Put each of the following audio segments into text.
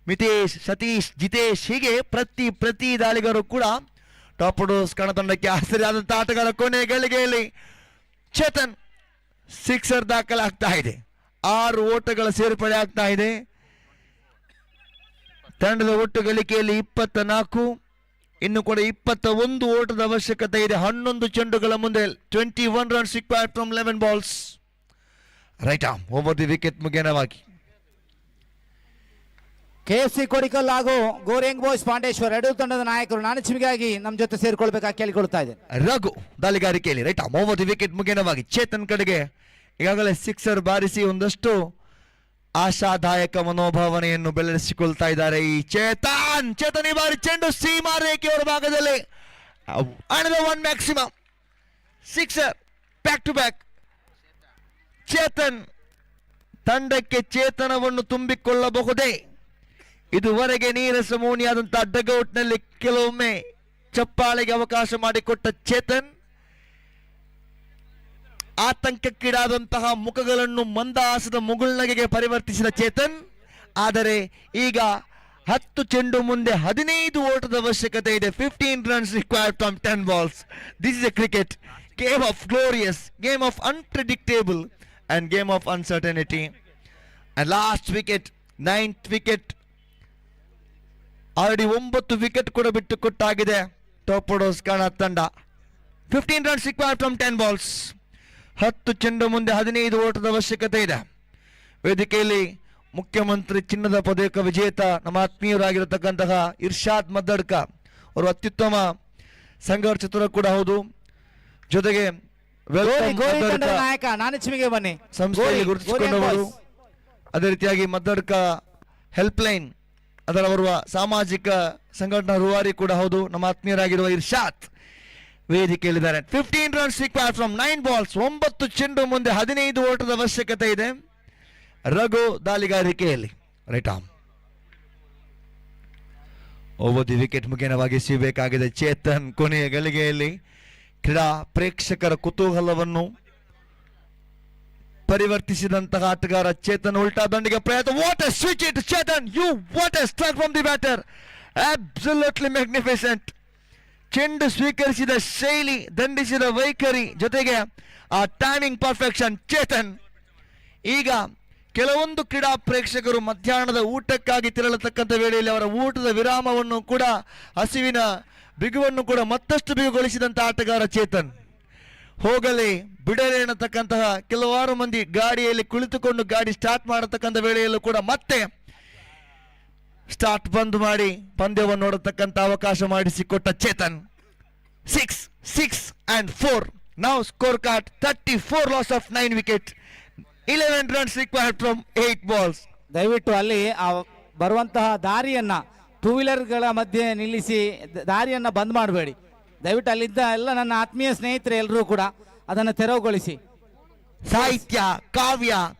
ಮಿತೇಶ್, ಸತೀಶ್, ಜಿತೇಶ್ ಹೀಗೆ ಪ್ರತಿ ದಾಳಿಗಾರರು ಕೂಡ ಟಾಪ್ ಆರ್ಡರ್ಸ್ ಕಣ ತಂಡಕ್ಕೆ ಆಸರೆಯಾದಂಥ ಆಟಗಾರ. ಕೊನೆ ಗಳಿಗೆಯಲ್ಲಿ ಚೇತನ್ ಸಿಕ್ಸರ್ ದಾಖಲಾಗ್ತಾ ಇದೆ. 6 ಓಟಗಳ ಸೇರ್ಪಡೆ ಆಗ್ತಾ ಇದೆ. ತಂಡದ ಒಟ್ಟು ಗಳಿಕೆಯಲ್ಲಿ 24, ಇನ್ನು ಕೂಡ 21 ಓಟದ ಅವಶ್ಯಕತೆ ಇದೆ. 11 ಚೆಂಡುಗಳ ಮುಂದೆ 21 runs required from 11 balls. Right arm over the wicket ಮುಖೇನವಾಗಿ KFC ಕೊಡಿಕಲ್ ಹಾಗೂ ಗೋರಿಂಗ್ ಬಾಯ್ಸ್ ಪಾಂಡೇಶ್ವರ್ ಎರಡೂ ತಂಡದ ನಾಯಕರು ನಾಣಿಸಿಗಾಗಿ ನಮ್ಮ ಜೊತೆ ಸೇರಿಕೊಳ್ಬೇಕಾಗಿ ಕೇಳಿಕೊಳ್ತಾ ಇದೆ. ರಘು ದಾಳಿಗಾರಿಕೆಯಲ್ಲಿ right arm over the wicket ಮುಖೇನವಾಗಿ ಚೇತನ್ ಕಡೆಗೆ ಈಗಾಗಲೇ ಸಿಕ್ಸರ್ ಬಾರಿಸಿ ಒಂದಷ್ಟು ಆಶಾದಾಯಕ ಮನೋಭಾವನೆಯನ್ನು ಬೆಳೆಸಿಕೊಳ್ತಾ ಇದ್ದಾರೆ ಈ ಚೇತನ್. ಈ ಬಾರಿ ಚೆಂಡು ಸೀಮಾ ರೇಖೆಯವರ ಭಾಗದಲ್ಲಿ one maximum sixer, back to back. Chetan ತಂಡಕ್ಕೆ ಚೇತನವನ್ನು ತುಂಬಿಕೊಳ್ಳಬಹುದೇ? ಇದುವರೆಗೆ ನೀರಸ ಮೌನಿಯಾದಂತಹ ಡಗೌಟ್ನಲ್ಲಿ ಕೆಲವೊಮ್ಮೆ ಚಪ್ಪಾಳೆಗೆ ಅವಕಾಶ ಮಾಡಿಕೊಟ್ಟ ಚೇತನ್ ಆತಂಕಕ್ಕೀಡಾದಂತಹ ಮುಖಗಳನ್ನು ಮಂದಹಾಸದ ಮುಗುಳ್ನಗೆಗೆ ಪರಿವರ್ತಿಸಿದ ಚೇತನ್. ಆದರೆ ಈಗ 10 ಚೆಂಡು ಮುಂದೆ 15 ಓಟದ ಅವಶ್ಯಕತೆ ಇದೆ. 15 runs required from 10 balls. This is A cricket game of glorious, game of unpredictable and game of uncertainty. And last wicket, 9th wicket. Already 9 wicket ಕೂಡ ಬಿಟ್ಟು ಕೊಟ್ಟಾಗಿದೆ ಟಾಪ್ ಆರ್ಡರ್ಸ್ ಕಣ ತಂಡ. 15 ರನ್ಸ್ ರಿಕ್ವೈರ್ಡ್ ಫ್ರಮ್ 10 ಬಾಲ್ಸ್. 10 ಚೆಂಡು ಮುಂದೆ 15 ಓಟದ ಅವಶ್ಯಕತೆ ಇದೆ. ವೇದಿಕೆಯಲ್ಲಿ ಮುಖ್ಯಮಂತ್ರಿ ಚಿನ್ನದ ಪದಕ ವಿಜೇತ ನಮ್ಮ ಆತ್ಮೀಯರಾಗಿರತಕ್ಕಂತಹ ಇರ್ಷಾದ್ ಮದ್ದಡ್ಕ ಅವರು ಅತ್ಯುತ್ತಮ ಸಂಘರ್ಷ ಚತುರ ಕೂಡ ಹೌದು. ಜೊತೆಗೆ ನಾಯಕ ನಾಣಿಸಿಗೆ ಬನ್ನಿ ಸಂಸ್ಥೆಯಲ್ಲಿ ಗುರುತಿಸಿಕೊಂಡವರು. ಅದೇ ರೀತಿಯಾಗಿ ಮದ್ದಡ್ಕ ಹೆಲ್ಪ್ ಲೈನ್ ಅದರ ಬರುವ ಸಾಮಾಜಿಕ ಸಂಘಟನಾ ರೂವಾರಿ ಕೂಡ ಹೌದು ನಮ್ಮ ಆತ್ಮೀಯರಾಗಿರುವ ಇರ್ಷಾದ್ ವೇದಿಕೆಯಲ್ಲಿದ್ದಾರೆ. 15 ರನ್ಸ್ ರಿಕ್ವೈರ್ಡ್ ಫ್ರಮ್ 9 ಬಾಲ್ಸ್. 9 ಚೆಂಡು ಮುಂದೆ 15 ಓಟದ ಅವಶ್ಯಕತೆ ಇದೆ. ರಘು ದಾಳಿಗಾರಿಕೆಯಲ್ಲಿ right arm over the wicket ಮುಖೇನವಾಗಿ ಸಿಗಬೇಕಾಗಿದೆ ಚೇತನ್. ಕೊನೆಯ ಗಳಿಗೆಯಲ್ಲಿ ಕ್ರೀಡಾ ಪ್ರೇಕ್ಷಕರ ಕುತೂಹಲವನ್ನು ಪರಿವರ್ತಿಸಿದಂತಹ ಆಟಗಾರ ಚೇತನ್. ಉಲ್ಟಾ ದಂಡಿಗೆ ಪ್ರಯತ್ನ. What a switch it Chetan, you what a strike from the batter, absolutely magnificent. ಚೆಂಡು ಸ್ವೀಕರಿಸಿದ ಶೈಲಿ, ದಂಡಿಸಿದ ವೈಖರಿ, ಜೊತೆಗೆ ಆ ಟೈಮಿಂಗ್ ಪರ್ಫೆಕ್ಷನ್ ಚೇತನ್. ಈಗ ಕೆಲವೊಂದು ಕ್ರೀಡಾ ಪ್ರೇಕ್ಷಕರು ಮಧ್ಯಾಹ್ನದ ಊಟಕ್ಕಾಗಿ ತೆರಳತಕ್ಕಂಥ ವೇಳೆಯಲ್ಲಿ ಅವರ ಊಟದ ವಿರಾಮವನ್ನು ಕೂಡ, ಹಸಿವಿನ ಬಿಗುವನ್ನು ಕೂಡ ಮತ್ತಷ್ಟು ಬಿಗುಗೊಳಿಸಿದಂಥ ಆಟಗಾರ ಚೇತನ್. ಹೋಗಲಿ ಬಿಡಲೇ ಅನ್ನತಕ್ಕಂತಹ ಕೆಲವಾರು ಮಂದಿ ಗಾಡಿಯಲ್ಲಿ ಕುಳಿತುಕೊಂಡು ಗಾಡಿ ಸ್ಟಾರ್ಟ್ ಮಾಡತಕ್ಕಂಥ ವೇಳೆಯಲ್ಲೂ ಕೂಡ ಮತ್ತೆ ಸ್ಟಾರ್ಟ್ ಬಂದ್ ಮಾಡಿ ಪಂದ್ಯವನ್ನು ನೋಡತಕ್ಕಂಥ ಅವಕಾಶ ಮಾಡಿಸಿಕೊಟ್ಟ Chetan. 6 and 4. Now score card 34, loss of 9 wicket, 11 runs required from 8 balls. ದಯವಿಟ್ಟು ಅಲ್ಲಿ ಬರುವಂತಹ ದಾರಿಯನ್ನ ಟೂ ವೀಲರ್ಗಳ ಮಧ್ಯೆ ನಿಲ್ಲಿಸಿ ದಾರಿಯನ್ನ ಬಂದ್ ಮಾಡಬೇಡಿ. ದಯವಿಟ್ಟು ಅಲ್ಲಿದ್ದ ಎಲ್ಲ ನನ್ನ ಆತ್ಮೀಯ ಸ್ನೇಹಿತರು ಎಲ್ಲರೂ ಕೂಡ ಅದನ್ನು ತೆರವುಗೊಳಿಸಿ. ಸಾಹಿತ್ಯ,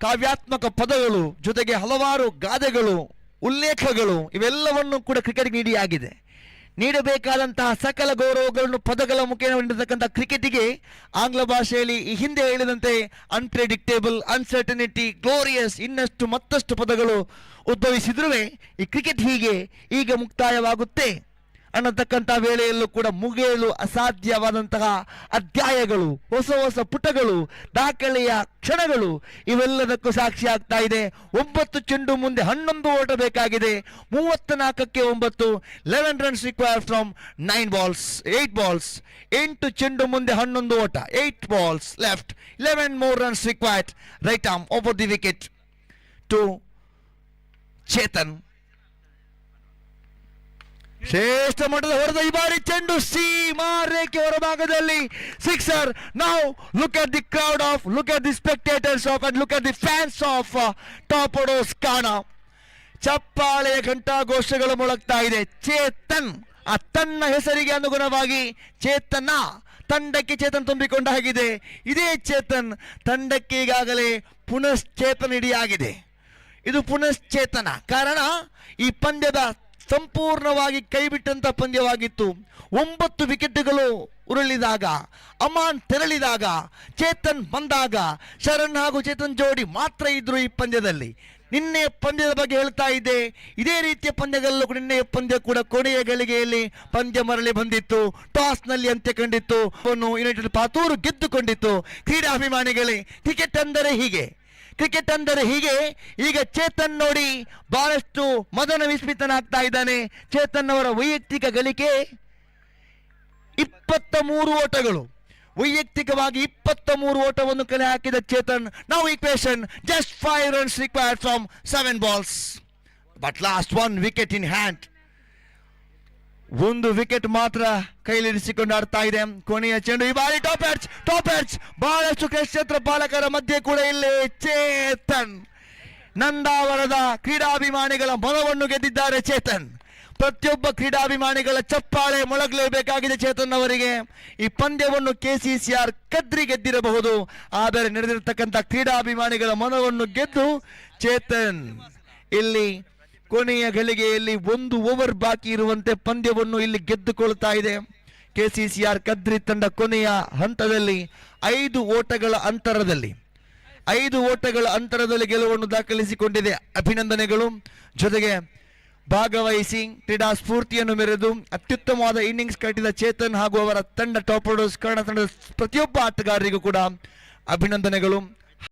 ಕಾವ್ಯಾತ್ಮಕ ಪದಗಳು, ಜೊತೆಗೆ ಹಲವಾರು ಗಾದೆಗಳು, ಉಲ್ಲೇಖಗಳು ಇವೆಲ್ಲವನ್ನು ಕೂಡ ಕ್ರಿಕೆಟ್ ನೀಡಬೇಕಾದಂತಹ ಸಕಲ ಗೌರವಗಳನ್ನು ಪದಗಳ ಮುಖೇನ ನೀಡತಕ್ಕಂಥ ಕ್ರಿಕೆಟಿಗೆ ಆಂಗ್ಲ ಭಾಷೆಯಲ್ಲಿ ಈ ಹಿಂದೆ ಹೇಳಿದಂತೆ ಅನ್ಪ್ರೆಡಿಕ್ಟೇಬಲ್, ಅನ್ಸರ್ಟನಿಟಿ, ಗ್ಲೋರಿಯಸ್ ಇನ್ನಷ್ಟು ಮತ್ತಷ್ಟು ಪದಗಳು ಉದ್ಭವಿಸಿದ್ರೂ ಈ ಕ್ರಿಕೆಟ್ ಹೀಗೆ ಈಗ ಮುಕ್ತಾಯವಾಗುತ್ತೆ ಅನ್ನತಕ್ಕಂಥ ವೇಳೆಯಲ್ಲೂ ಕೂಡ ಮುಗಿಯಲು ಅಸಾಧ್ಯವಾದಂತಹ ಅಧ್ಯಾಯಗಳು, ಹೊಸ ಪುಟಗಳು, ದಾಖಲೆಯ ಕ್ಷಣಗಳು ಇವೆಲ್ಲದಕ್ಕೂ ಸಾಕ್ಷಿ ಆಗ್ತಾ ಇದೆ. 9 ಚೆಂಡು ಮುಂದೆ 11 ಓಟ ಬೇಕಾಗಿದೆ. 34ಕ್ಕೆ 9, 11 runs required from 9 balls, 8 balls. 8 ಚೆಂಡು ಮುಂದೆ 11 ಓಟ, 8 balls left, 11 more runs required. Right arm over the wicket to Chetan. ಶ್ರೇಷ್ಠ ಮಟ್ಟದ ಹೊಡೆದ ಈ ಬಾರಿ ಚೆಂಡು ಸೀಮಾ ರೇಖೆ ಹೊರಭಾಗದಲ್ಲಿ sixer. Now look at the crowd of, look at the spectators of and look at the fans of top orders ಕಾಣ. ಚಪ್ಪಾಳೆಯ ಘಂಟಾಘೋಷಗಳು ಮೊಳಗ್ತಾ ಇದೆ. ಚೇತನ್ ಆ ತನ್ನ ಹೆಸರಿಗೆ ಅನುಗುಣವಾಗಿ ಚೇತನ ತಂಡಕ್ಕೆ ಚೇತನ್ ತುಂಬಿಕೊಂಡ ಹಾಗಿದೆ. ಇದೇ ಚೇತನ್ ತಂಡಕ್ಕೆ ಈಗಾಗಲೇ ಪುನಶ್ಚೇತನ ಹಿಡಿಯಾಗಿದೆ. ಇದು ಪುನಶ್ಚೇತನ. ಕಾರಣ ಈ ಪಂದ್ಯದ ಸಂಪೂರ್ಣವಾಗಿ ಕೈಬಿಟ್ಟಂತ ಪಂದ್ಯವಾಗಿತ್ತು. 9 ವಿಕೆಟ್ಗಳು ಉರುಳಿದಾಗ, ಅಮಾನ್ ತೆರಳಿದಾಗ, ಚೇತನ್ ಬಂದಾಗ ಶರಣ್ ಹಾಗೂ ಚೇತನ್ ಜೋಡಿ ಮಾತ್ರ ಇದ್ರು ಈ ಪಂದ್ಯದಲ್ಲಿ. ನಿನ್ನೆಯ ಪಂದ್ಯದ ಬಗ್ಗೆ ಹೇಳ್ತಾ ಇದ್ದೆ. ಇದೇ ರೀತಿಯ ಪಂದ್ಯಗಳಲ್ಲೂ ನಿನ್ನೆಯ ಪಂದ್ಯ ಕೂಡ ಕೊನೆಯ ಗಳಿಗೆಯಲ್ಲಿ ಪಂದ್ಯ ಮರಳಿ ಬಂದಿತ್ತು. ಟಾಸ್ನಲ್ಲಿ ಅಂತ್ಯ ಕಂಡಿತ್ತು. ಯುನೈಟೆಡ್ ಪಾತೂರು ಗೆದ್ದುಕೊಂಡಿತ್ತು. ಕ್ರೀಡಾಭಿಮಾನಿಗಳೇ, ಕ್ರಿಕೆಟ್ ಅಂದರೆ ಹೀಗೆ, ಕ್ರಿಕೆಟ್ ಅಂದರೆ ಹೀಗೆ. ಈಗ ಚೇತನ್ ನೋಡಿ ಬಹಳಷ್ಟು ಮದನ ವಿಸ್ಮಿತನಾಗ್ತಾ ಇದ್ದಾನೆ. ಚೇತನ್ ಅವರ ವೈಯಕ್ತಿಕ ಗಳಿಕೆ 23 ಓಟಗಳು, ವೈಯಕ್ತಿಕವಾಗಿ 23 ಓಟವನ್ನು ಕಲೆ ಹಾಕಿದ ಚೇತನ್. ನಾವು equation just 5 runs required from 7 balls, but last 1 wicket in hand. ಒಂದು ವಿಕೆಟ್ ಮಾತ್ರ ಕೈಲಿರಿಸಿಕೊಂಡು ಆಡ್ತಾ ಇದೆ. ಕೊನೆಯ ಚೆಂಡು ಈ ಬಾರಿ ಟಾಪ್ ಎಡ್ಜ್ ಬಹಳಷ್ಟು ಕ್ಷೇತ್ರ ಪಾಲಕರ ಮಧ್ಯೆ ಕೂಡ ಇಲ್ಲಿ ಚೇತನ್ ನಂದಾವರದ ಕ್ರೀಡಾಭಿಮಾನಿಗಳ ಮನವನ್ನು ಗೆದ್ದಿದ್ದಾರೆ. ಚೇತನ್, ಪ್ರತಿಯೊಬ್ಬ ಕ್ರೀಡಾಭಿಮಾನಿಗಳ ಚಪ್ಪಾಳೆ ಮೊಳಗಲೇಬೇಕಾಗಿದೆ ಚೇತನ್ ಅವರಿಗೆ. ಈ ಪಂದ್ಯವನ್ನು KCCR ಕದ್ರಿ ಗೆದ್ದಿರಬಹುದು, ಆದರೆ ನಡೆದಿರತಕ್ಕಂಥ ಕ್ರೀಡಾಭಿಮಾನಿಗಳ ಮನವನ್ನು ಗೆದ್ದು ಚೇತನ್ ಇಲ್ಲಿ ಕೊನೆಯ ಗಳಿಗೆಯಲ್ಲಿ 1 ಓವರ್ ಬಾಕಿ ಇರುವಂತೆ ಪಂದ್ಯವನ್ನು ಇಲ್ಲಿ ಗೆದ್ದುಕೊಳ್ತಾ ಇದೆ. KCCR ಕದ್ರಿ ತಂಡ ಕೊನೆಯ ಹಂತದಲ್ಲಿ 5 ಓಟಗಳ ಅಂತರದಲ್ಲಿ ಗೆಲುವನ್ನು ದಾಖಲಿಸಿಕೊಂಡಿದೆ. ಅಭಿನಂದನೆಗಳು. ಜೊತೆಗೆ ಭಾಗವಹಿಸಿ ಕ್ರೀಡಾ ಸ್ಫೂರ್ತಿಯನ್ನು ಮೆರೆದು ಅತ್ಯುತ್ತಮವಾದ ಇನ್ನಿಂಗ್ಸ್ ಕಟ್ಟಿದ ಚೇತನ್ ಹಾಗೂ ಅವರ ತಂಡ ಟಾಪ್ ಆರ್ಡರ್ಸ್ ಕನ್ನಡ ತಂಡದ ಪ್ರತಿಯೊಬ್ಬ ಆಟಗಾರರಿಗೂ ಕೂಡ ಅಭಿನಂದನೆಗಳು.